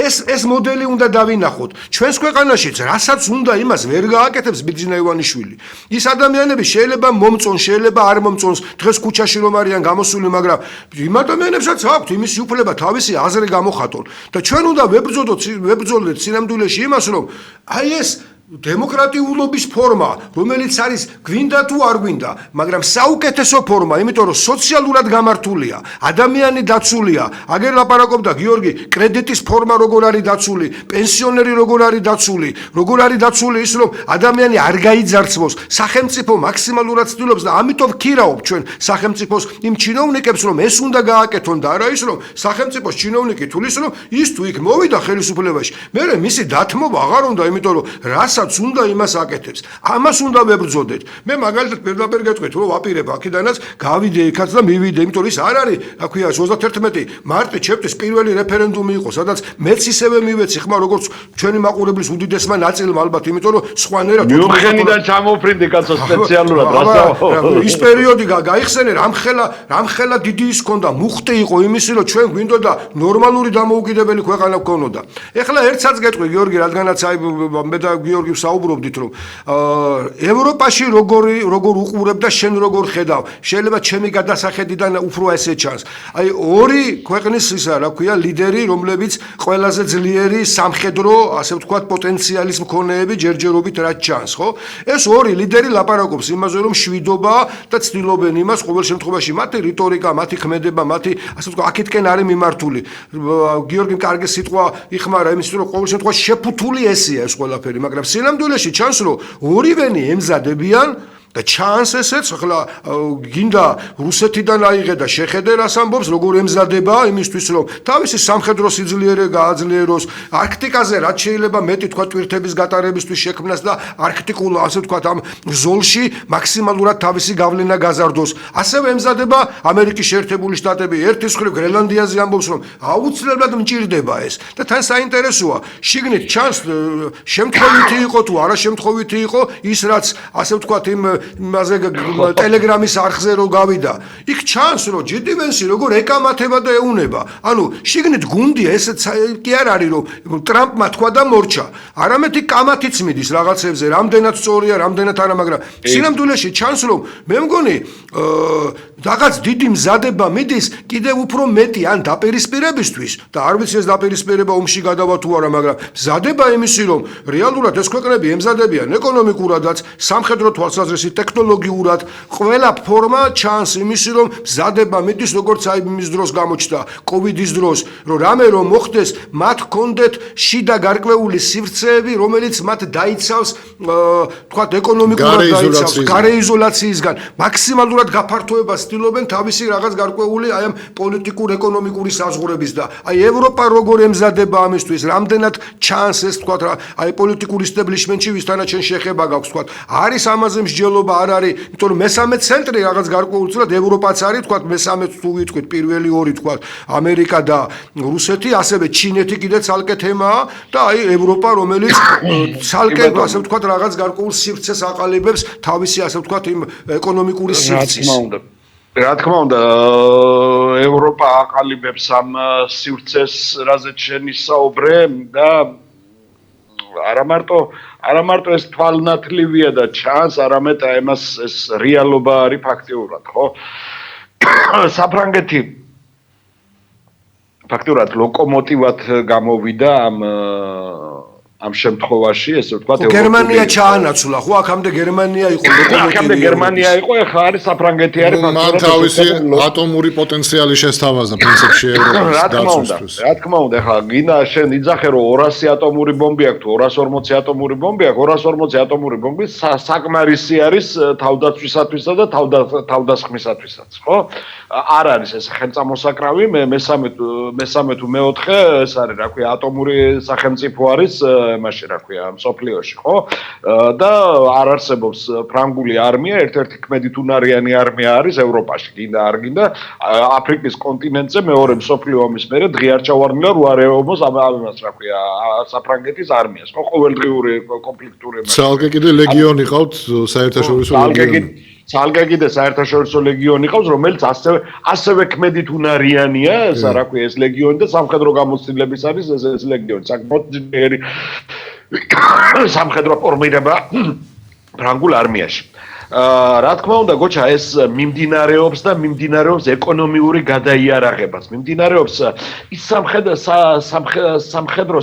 ეს მოდელი უნდა დავინახოთ ჩვენს ქვეყანაშიც რასაც უნდა იმას ვერ გააკეთებს ბიძინა ივანიშვილი ის ადამიანები შეიძლება მომწონს შეიძლება არ მომწონს დღეს ქუჩაში რომ არიან გამოსული მაგრამ იმ ადამიანებსაც რომელსაც აქვთ იმისი უფლება თავისი აზრი გამოხატონ და ჩვენ უნდა ვებრძოლოთ სინამდვილეში იმას, რომ აი ეს დემოკრატიულობის ფორმა, რომელიც არის გვინდა თუ არ გვინდა, მაგრამ საუკეთესო ფორმა, იმიტომ რომ სოციალურად გამართულია, ადამიანი დაცულია. აგერ ლაპარაკობდა გიორგი, კრედიტის ფორმა როგორ არის დაცული, პენსიონერი როგორ არის დაცული, როგორ არის დაცული ის, რომ ადამიანი არ გაიძარცვოს. სახელმწიფო მაქსიმალურად ცდილობს და ამიტომ ვქირავობ ჩვენ სახელმწიფოს იმ ჩინოვნიკებს, რომ ეს უნდა გააკეთონ და არა ის, რომ სახელმწიფოს ჩინოვნიკი თulis, რომ ის თუ იქ მოვიდა ხელისუფლებაში, მერე მისი დათმობა აღარ უნდა, იმიტომ რომ რასაც უნდა იმას აკეთებს. ამას უნდა ვებრძოდეთ. მე მაგალითად პირდაპირ გეტყვით, რომ ვაპირებ აქედანაც გავიდე იქაც და მივიდე, იმიტომ რომ ის არ არის, რა ქვია, 31 მარტი ჩემთვის პირველი რეფერენდუმი იყო, სადაც მეც ისევე მივეცი ხმა, როგორც ჩვენი მაყურებლის უდიდესმა ნაწილმა ალბათ, იმიტომ რომ სხვანაირად მიუხედავად ჩამოფრინდი კაცო სპეციალურად, რასაო. ის პერიოდი გაიხსენე, რამხელა დიდი ის ქონდა, მუხტი იყო იმისი, რომ ჩვენ გვინდოდა ნორმალური დამოუკიდებელი ქვეყანა გქონოდა. ეხლა ერთსაც გეტყვი გიორგი, რადგანაც აი მე და გიორგი საუბრობდით, რომ ევროპაში როგორ უყურებ და შენ როგორ ხედავ, შეიძლება ჩემი გადასახედიდან უფრო ესე ჩანს. აი ორი ქვეყნის ისა, რა ქვია, ლიდერი, რომლებიც ყველაზე ძლიერი სამხედრო, ასე ვთქვათ, პოტენციალის მქონეები ჯერჯერობით რაც ჩანს, ხო? ეს ორი ლიდერი ლაპარაკობს იმაზე, რომ შვიდობა და ცდილობენ იმას, ყოველ შემთხვევაში მათი რიტორიკა, მათი ქმედება, მათი, ასე ვთქვათ, აქეთკენ არის მიმართული. გიორგიმ კარგი სიტყვა იხმარა იმის, რომ ყოველ შემთხვევაში შეფუთული ესეა ეს ყველაფერი, მაგრამ სინამდვილეში ჩანს, რომ ორივენი ემზადებიან და ჩანს ესეც, ახლა გინდა რუსეთიდან აიღე და შეხედე რას ამბობს, როგორ ემზადება იმისთვის, რომ თავისი სამხედრო სიძლიერე გააძლიეროს, არქტიკაზე რაც შეიძლება მეტი თქვა ტვირთების გატარებისთვის შექმნას და არქტიკულ, ასე ვთქვათ, ამ ზოლში მაქსიმალურად თავისი გავლენა გაზარდოს. ასევე ემზადება ამერიკის შეერთებული შტატები, ერთის მხრივ გრენლანდიაზე ამბობს, რომ აუცილებლად მჭირდება ეს. და თან საინტერესოა, შიგნით ჩანს შემთხვევითი იყო თუ არა შემთხვევითი იყო ის, რაც ასე ვთქვათ, იმაზე ტელეგრამის არხზე რო გავიდა. იქ ჩანს, რომ ჯედი ვენსი როგორ ეკამათება და ეუნება. ანუ შიგნით გუნდია, ესეც კი არ არის, რომ ტრამპმა თქვა და მორჩა. არამედ იქ კამათიც მიდის რაღაცებზე, რამდენად სწორია, რამდენად არა, მაგრამ სინამდვილეში ჩანს, რომ მე მგონი რაღაც დიდი მზადება მიდის კიდევ უფრო მეტი ან დაპირისპირებისთვის და არ ვიცი ეს დაპირისპირება ომში გადავა თუ არა, მაგრამ მზადება იმისი, რომ რეალურად ეს ქვეყნები ემზადებიან ეკონომიკურადაც, სამხედრო თვალსაზრისით, ტექნოლოგიურად, ყველა ფორმა ჩანს იმისი, რომ მზადება მიდის, როგორც აი იმის დროს გამოჩნდა, კოვიდის დროს, რომ რამე რომ მოხდეს, მათ ჰქონდეთ შიდა გარკვეული სივრცეები, რომელიც მათ დაიცავს, თქვათ, ეკონომიკურად დაიცავს, გარეიზოლაციისგან, მაქსიმალურად გაფართოებას ცდილობენ თავისი რაღაც გარკვეული აი ამ პოლიტიკურ-ეკონომიკური საზღვრების და აი ევროპა როგორ ემზადება ამისთვის, რამდენად ჩანს ეს, თქვათ, აი პოლიტიკურ ისტაბლიშმენტში ვისთანაც შენ შეხება გაქვს, თქვათ, არის ამაზე მსჯელობა არ არის, იმიტომ რომ მესამე ცენტრი რაღაც გარკვეულწილად ევროპაც არის, თქვათ, მესამე თუ ვიტყვით, პირველი ორი, თქვათ, ამერიკა და რუსეთი, ასევე ჩინეთი კიდე ცალკე თემაა და აი ევროპა, რომელიც ცალკე, ასე ვთქვათ, რაღაც გარკვეულ სივრცეს აყალიბებს თავისი, ასე ვთქვათ, იმ ეკონომიკური სივრცის. რა თქმა უნდა, ევროპა აყალიბებს ამ სივრცეს, რაზეც შენ ისაუბრე და არა მარტო ეს თვალნათლივია და ჩანს, არამედ ამას ეს რეალობა არის ფაქტიურად, ხო? საფრანგეთი ფაქტიურად ლოკომოტივად გამოვიდა ამ შემთხვევაში, ესე ვთქვათ, გერმანია ჩაანაცვლა, ხო, აქამდე გერმანია იყო ლოკომოტივი. აქამდე გერმანია იყო, ეხლა არის საფრანგეთი არის ფაქტიურად. მან თავისი ატომური პოტენციალი შესთავაზა პრინციპში ევროპის დაცვისთვის. რა თქმა უნდა, ეხლა გინდა შენ იძახე, რომ 200 ატომური ბომბი აქვს თუ 240 ატომური ბომბი აქვს, 240 ატომური ბომბი საკმარისი არის თავდაცვისათვისა და თავდასხმისათვისაც, ხო? არ არის ეს ხელწამოსაკრავი, მესამე თუ მეოთხე ეს არის, რა ქვია, ატომური სახელმწიფო არის მაშინ, რა ქვია, მსოფლიოში, ხო? და არ არსებობს ფრანგული არმია, ერთ-ერთი ქმედითუნარიანი არმია არის ევროპაში, გინდა არ გინდა, აფრიკის კონტინენტზე მეორე მსოფლიო ომის მერე დღე არ ჩავარდნილა რო არ ეომოს ამას, რა ქვია, საფრანგეთის არმიას, ხო? ყოველდღიური კონფლიქტური ცალკე კიდე ლეგიონი ყავთ, საერთაშორისო ლეგიონი. ცალკე კიდე საერთაშორისო ლეგიონი ყავს, რომელიც ასევე ქმედითუნარიანია, ესა რა ქვია, ეს ლეგიონი და სამხედრო გამოცდილების არის ეს ლეგიონი. საკმაოდ ძლიერი სამხედრო ფორმირება ფრანგულ არმიაში. რა თქმა უნდა, გოჩა, ეს მიმდინარეობს და მიმდინარეობს ეკონომიური გადაიარაღებაც. მიმდინარეობს ის სამხედრო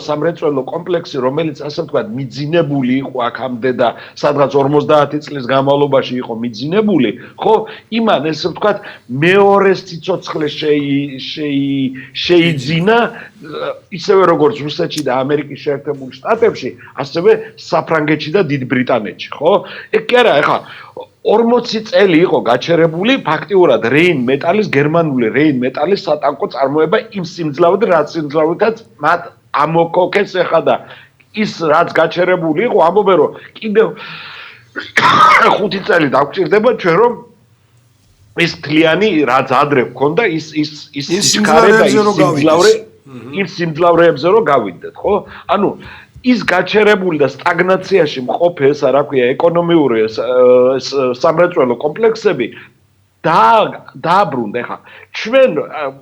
სამრეწველო კომპლექსი, რომელიც ასე ვთქვათ, მიძინებული იყო აქამდე და სადღაც 50 წლის განმავლობაში იყო მიძინებული, ხო? იმან ესე ვთქვათ, მეორე სიცოცხლე შეიძინა ისევე როგორც რუსეთში და ამერიკის შეერთებულ შტატებში, ასევე საფრანგეთში და დიდ ბრიტანეთში, ხო? ეგ კი არა, ეხლა 40 წელი იყო გაჩერებული ფაქტიურად რეინ-მეტალის, გერმანული რეინ-მეტალის სატანკო წარმოება იმ სიმძლავრით, რაც სიმძლავრითაც მათ ამოქოქეს ეხლა და ის რაც გაჩერებული იყო, ამბობენ რომ კიდევ 5 წელი დაგვჭირდება ჩვენ რომ ეს თლიანი რაც ადრე გქონდა ის სიხარე და ის სიმძლავრეებზე რომ გავიდეთ, ხო? ანუ ის გაჩერებული და სტაგნაციაში მყოფი ესა რა ქვია ეკონომიური სამრეწველო კომპლექსები დააბრუნდა. ეხლა ჩვენ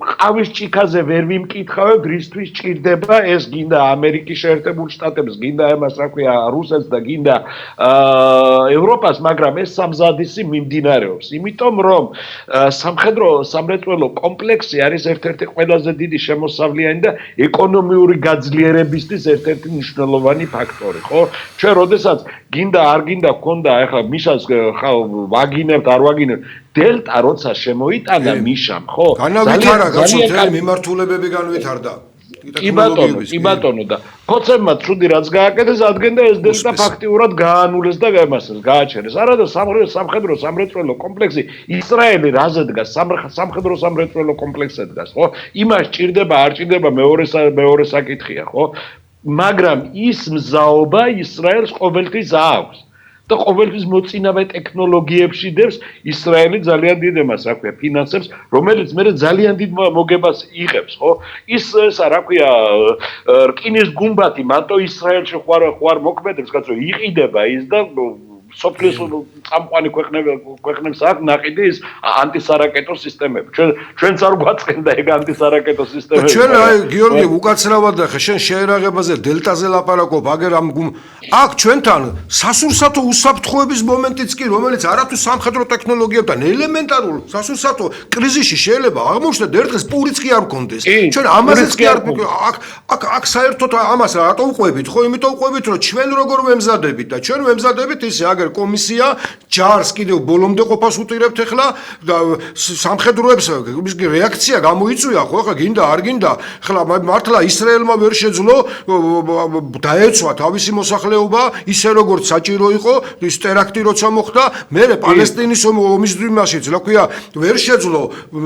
ყავის ჭიქაზე ვერ ვიმკითხავებთ რისთვის ჭირდება ეს გინდა ამერიკის შეერთებულ შტატებს, გინდა ამას რა ქვია რუსეთს და გინდა ევროპას, მაგრამ ეს სამზადისი მიმდინარეობს. იმიტომ რომ სამხედრო სამრეწველო კომპლექსი არის ერთ-ერთი ყველაზე დიდი შემოსავლიანი და ეკონომიური გაძლიერებისთვის ერთ-ერთი მნიშვნელოვანი ფაქტორი, ხო? ჩვენ როდესაც გინდა არ გინდა გქონდა ეხლა მიშას ვაგინებთ არ ვაგინებთ დელტა როცა შემოიტანა მიშამ, ხო? განავითარა გაცოთელი მიმართულებები განვითარდა. კი ბატონო და ხოცებმა ცუდი რაც გააკეთეს, ადგენდა ეს დელტა ფაქტიურად გაანულეს და გააჩერეს. არადა სამხედრო სამრეწველო კომპლექსი ისრაელი რაზე დგას? სამხედრო სამრეწველო კომპლექსზე დგას, ხო? იმას ჭირდება, არ ჭირდება მეორე საკითხია, ხო? მაგრამ ის მზაობა ისრაელს ყოველთვის აქვს. და ყოველთვის მოწინავე ტექნოლოგიებში დევს ისრაელი ძალიან დიდ ემას, რა ქვია, ფინანსებს, რომელიც მე ძალიან დიდ მოგებას იღებს, ხო? ის რა ქვია, რკინის გუმბათი მარტო ისრაელში ხوار მოქმედებს, კაცო, იყიდება ის და სოფლის წამყვანი ქვეყნებს აქვს ნაყიდი ის ანტისარაკეტო სისტემები. ჩვენც არ გვაწყენდა ეგ ანტისარაკეტო სისტემები. ჩვენ აი გიორგი უკაცრავად ხე შენ შეერაღებაზე დელტაზე ლაპარაკობ, აგერ ამ აქ ჩვენთან სასურსათო უსაფრთხოების მომენტიც კი, რომელიც არათუ სამხედრო ტექნოლოგიებთან ელემენტარულ სასურსათო კრიზისში შეიძლება აღმოჩნდეთ ერთხელ პურიც კი არ გქონდეს. ჩვენ ამაზეც კი არ აქ საერთოდ ამას რატო უყვებით, ხო? იმიტომ უყვებით, რომ ჩვენ როგორ ვემზადებით და ჩვენ ვემზადებით ისე აგერ კომისია ჯარს კიდევ ბოლომდე ყოფას უტირებთ ახლა და სამხედროებს რეაქცია გამოიწვია, ხო? ახლა გინდა არ გინდა, ახლა მართლა ისრაელმა ვერ შეძლო დაეცვა თავისი მოსახლეობა ისე როგორც საჭირო იყო ის ტერაქტი როცა მოხდა, მერე პალესტინის ომის დრიმაშიც, რა ქვია, ვერ შეძლო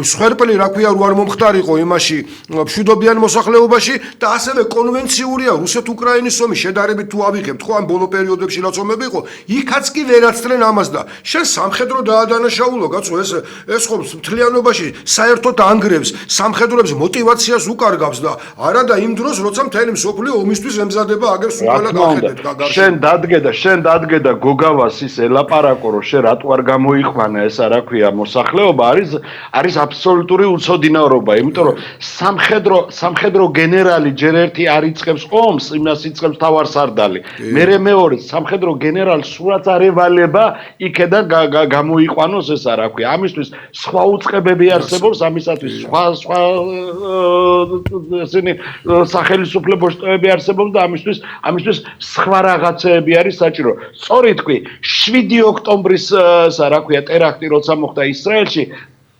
სხერპლი, რა ქვია, რო არ მომხდარიყო იმაში მშვიდობიან მოსახლეობაში და ასევე კონვენციურია რუსეთ-უკრაინის ომი შედარებით თუ ავიღებთ, ხო, ამ ბოლო პერიოდებში რაც ომები იყო, იქაც კი ვერაცდრენ ამას და შენ სამხედრო დაადანაშაულო, კაცო, ეს ხო მთლიანობაში საერთოდ ანგრევს სამხედროებს მოტივაციას უკარგავს და არადა იმ დროს, როცა მთელი მსოფლიო ომისთვის ემზადება, აგერ სულ ყველა გახედეთ გაგარში. შენ დადგე და გოგავას ის ელაპარაკო, რომ შენ რატო არ გამოიყვანა ესა რა ქვია მოსახლეობა არის აბსოლუტური უცოდინაობა, იმიტომ რომ სამხედრო გენერალი ჯერ ერთი არ იწყებს ომს, იმას იწყებს თავარსარდალი. მერე მეორე სამხედრო გენერალს სულაც არ ევალება იქედან გამოიყვანოს ესა რა ქვია. ამისთვის სხვა უწყებები არსებობს, ამისათვის სხვა ესენი სახელმწიფო შტოები არსებობს და ამისთვის სხვა რაღაცეები არის საჭირო. სწორედ თქვი, 7 ოქტომბრის რა ქვია ტერაქტი როცა მოხდა ისრაელში,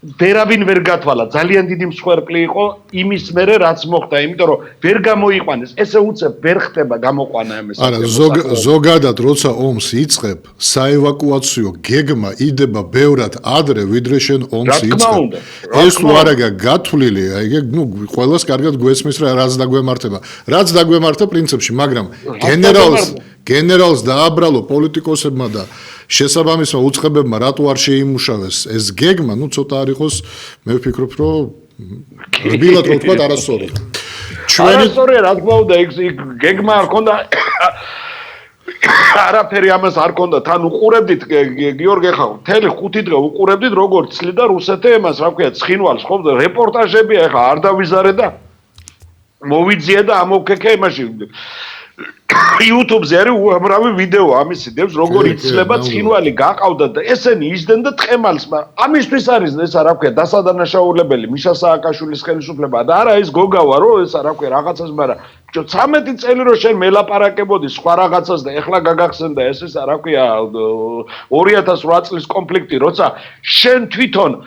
ვერავინ ვერ გათვალა, ძალიან დიდი მსხვერპლი იყო იმის მერე რაც მოხდა, იმიტომ რომ ვერ გამოიყვანეს. ესე უცებ ვერ ხდება გამოყვანა ამას. არა, ზოგადად როცა ომს იწყებ, საევაკუაციო გეგმა იდება ბევრად ადრე, ვიდრე შენ ომს იწყებ. ეს თუ არა გათვლილი, აი ყველას კარგად გვესმის რა რაც დაგვემართება. რაც დაგვემართა პრინციპში, მაგრამ გენერალს დააბრალო პოლიტიკოსებმა და შესაბამისმა უწყებებმა რატო არ შეიმუშავეს ეს გეგმა, ცოტა არ იყოს, მე ვფიქრობ, რომ რბილად რო ვთქვა არასწორია. არასწორია, რა თქმა უნდა, ეგ გეგმა არ ქონდა. არაფერი ამას არ ქონდა. თან უყურებდით გიორგი ხა, მთელი 5 დღე უყურებდით როგორც ცლიდა რუსეთი εμას, რა ქვია, ცხინვალს, ხო, რეპორტაჟები ახლა არ დავიზარე და მოვიძიე და ამოვქეკე იმაში. YouTube-ზე არის უამრავი ვიდეო ამისი დევს როგორ იცლება ცხინვალი გაყავდა და ესენი ისდენ და თხემალს ამისთვის არის ესა რა ქვია დასადანაშაულებელი მიშა სააკაშვილის ხელისუფლება და არა ეს გოგავა რომ ესა რა ქვია რაღაცას მაგრამ 13 წელი რომ შენ მელაპარაკებოდი სხვა რაღაცას და ეხლა გაგახსენდა ეს ესა რა ქვია 2008 წლის კონფლიქტი როცა შენ თვითონ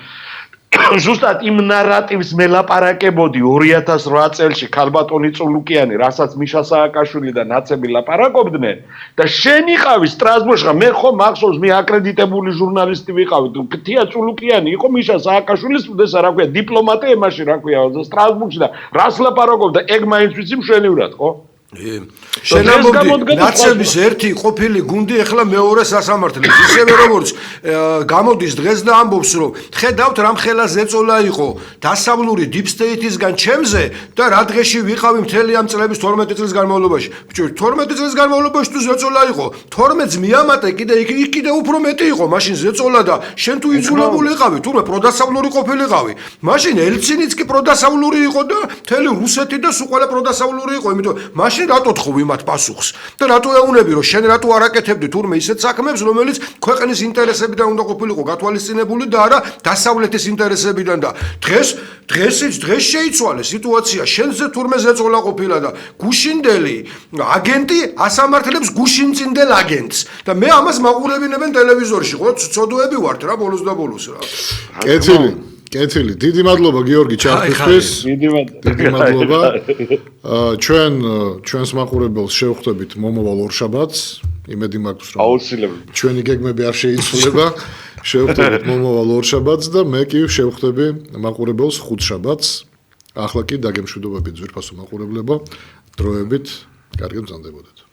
ზუსტად იმ ნარატივს მელაპარაკებოდი 2008 წელში ქალბატონი წულუკიანი, რასაც მიშა სააკაშვილი და ნაცები ლაპარაკობდნენ და შენ იყავი სტრასბურგში, მე ხო მახსოვს, მე აკრედიტებული ჟურნალისტი ვიყავი, თია წულუკიანი იყო მიშა სააკაშვილის უდესა რა ქვია, დიპლომატი ემაში რა ქვია, სტრასბურგში და რას ლაპარაკობდა, ეგ მაინც ვიცი მშვენივრად, ხო? შენამბობდი ნაცების ერთი ყოფილი გუნდი ახლა მეორე სასამართლოს ისევე როგორც გამოდის დღეს და ამბობს რომ ხედავთ რამხელა ზეწოლა იყო დასავლური deep state-ისგან ჩემზე და რა დღეში ვიყავი მთელი ამ წლების 12 წლის განმავლობაში 12 წლის განმავლობაში თუ ზეწოლა იყო 12-ს მიამატე კიდე იქ კიდე უფრო მეტი იყო მაშინ ზეწოლა და შენ თუ იძულებული იყავი თურმე პროდასავლური ყოფილიყავი მაშინ ელცინიც კი პროდასავლური იყო და მთელი რუსეთი და სულ ყველა პროდასავლური იყო იმიტომ მაშინ რატო თხოვი მათ პასუხს და რატო ეუნები რომ შენ რატო არ აკეთებდი თურმე ისეთ საქმებს რომელიც ქვეყნის ინტერესებიდან უნდა ყოფილიყო გათვალისწინებული და არა დასავლეთის ინტერესებიდან და დღეს შეიცვალე სიტუაცია შენზე თურმე ზეწოლა ყოფილა და გუშინდელი აგენტი ასამართლებს გუშინწინდელ აგენტს და მე ამას მაყურებინებენ ტელევიზორში ხო ცოდოები ვართ რა ბოლოს და ბოლოს რა კეთილი, დიდი მადლობა გიორგი ჩართვისთვის. დიდი მადლობა. ჩვენს მაყურებელს შევხვდებით მომავალ ორშაბათს. იმედი მაქვს რომ აუცილებლად. ჩვენი გეგმები არ შეიცვლება. შევხვდებით მომავალ ორშაბათს და მე კი შევხვდები მაყურებელს ხუთშაბათს. ახლა კი დაგემშვიდობებით ძვირფასო მაყურებლებო. დროებით კარგი მზადდებოდეთ.